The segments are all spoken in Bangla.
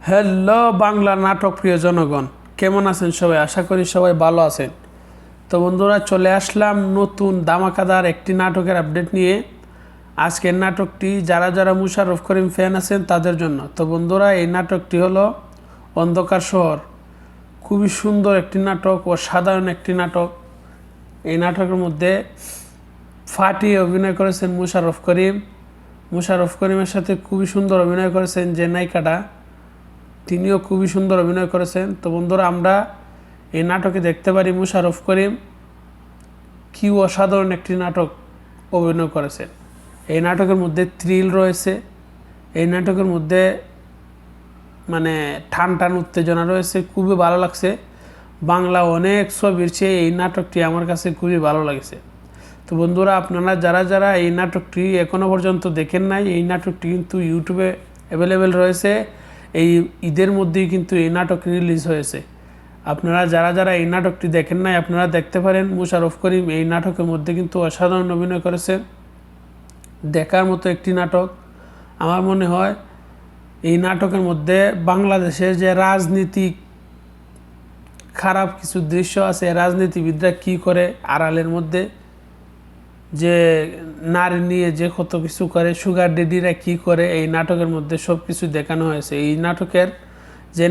হ্যালো বাংলা নাটক প্রিয় জনগণ, কেমন আছেন সবাই? আশা করি সবাই ভালো আছেন। তো বন্ধুরা, চলে আসলাম নতুন ধামাকাদার একটি নাটকের আপডেট নিয়ে। আজকের নাটকটি যারা যারা মুশাররফ করিম ফ্যান আছেন তাদের জন্য। তো বন্ধুরা, এই নাটকটি হলো অন্ধকার শহর। খুবই সুন্দর একটি নাটক ও সাধারণ একটি নাটক। এই নাটকের মধ্যে ফাটিয়ে অভিনয় করেছেন মুশাররফ করিম। মুশাররফ করিমের সাথে খুবই সুন্দর অভিনয় করেছেন যে নায়িকাটা, তিনিও খুবই সুন্দর অভিনয় করেছেন। তো বন্ধুরা, আমরা এই নাটকে দেখতে পারি মুশাররফ করিম কি অসাধারণ একটি নাটক অভিনয় করেছেন। এই নাটকের মধ্যে থ্রিল রয়েছে, এই নাটকের মধ্যে মানে টান টান উত্তেজনা রয়েছে, খুবই ভালো লাগছে। বাংলা অনেক ছবির চেয়ে এই নাটকটি আমার কাছে খুবই ভালো লাগছে। তো বন্ধুরা, আপনারা যারা যারা এই নাটকটি এখনও পর্যন্ত দেখেন নাই, এই নাটকটি কিন্তু ইউটিউবে অ্যাভেলেবেল রয়েছে। এই ঈদের মধ্যেই কিন্তু এই নাটক রিলিজ হয়েছে। আপনারা যারা যারা এই নাটকটি দেখেন নাই, আপনারা দেখতে পারেন। মুশাররফ করিম এই নাটকের মধ্যে কিন্তু অসাধারণ অভিনয় করেছেন, দেখার মতো একটি নাটক। আমার মনে হয় এই নাটকের মধ্যে বাংলাদেশের যে রাজনীতিক খারাপ কিছু দৃশ্য আছে, রাজনীতিবিদরা কি করে আড়ালের মধ্যে, যে নারী নিয়ে যে কত কিছু করে, সুগার ডেডিরা কি করে, এই নাটকের মধ্যে সব কিছু দেখানো হয়েছে। এই নাটকের যে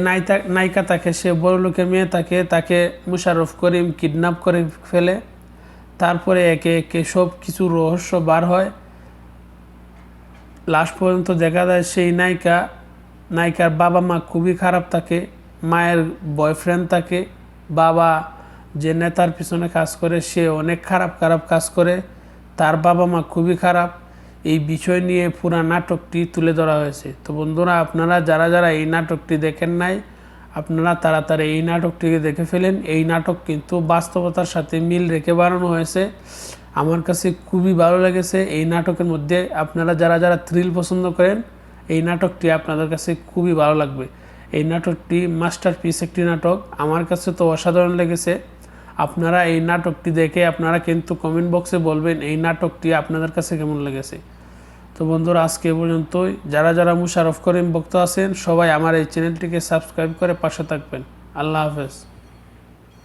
নায়িকা থাকে, সে বড় লোকের মেয়ে তাকে মুশাররফ করিম কিডন্যাপ করে ফেলে। তারপরে একে একে সব কিছু রহস্য বার হয়। লাস্ট পর্যন্ত দেখা যায় সেই নায়িকার বাবা মা খুবই খারাপ থাকে, মায়ের বয়ফ্রেন্ড থাকে, বাবা যে নেতার পিছনে কাজ করে সে অনেক খারাপ কাজ করে, তার বাবা মা খুবই খারাপ। এই বিষয় নিয়ে পুরো নাটকটি তুলে ধরা হয়েছে। তো বন্ধুরা, আপনারা যারা যারা এই নাটকটি দেখেন নাই, আপনারা তাড়াতাড়ি এই নাটকটিকে দেখে ফেলেন। এই নাটক কিন্তু বাস্তবতার সাথে মিল রেখে বানানো হয়েছে। আমার কাছে খুবই ভালো লেগেছে এই নাটকের মধ্যে। আপনারা যারা যারা থ্রিল পছন্দ করেন, এই নাটকটি আপনাদের কাছে খুবই ভালো লাগবে। এই নাটকটি মাস্টারপিস একটি নাটক, আমার কাছে তো অসাধারণ লেগেছে। আপনারা এই নাটকটি দেখে আপনারা কিন্তু কমেন্ট বক্সে বলবেন এই নাটকটি আপনাদের কাছে কেমন লেগেছে। তো বন্ধুরা, আজকে এ পর্যন্তই। যারা যারা মুশাররফ করিম ভক্ত আছেন, সবাই আমার এই চ্যানেলটিকে সাবস্ক্রাইব করে পাশে থাকবেন। আল্লাহ হাফেজ।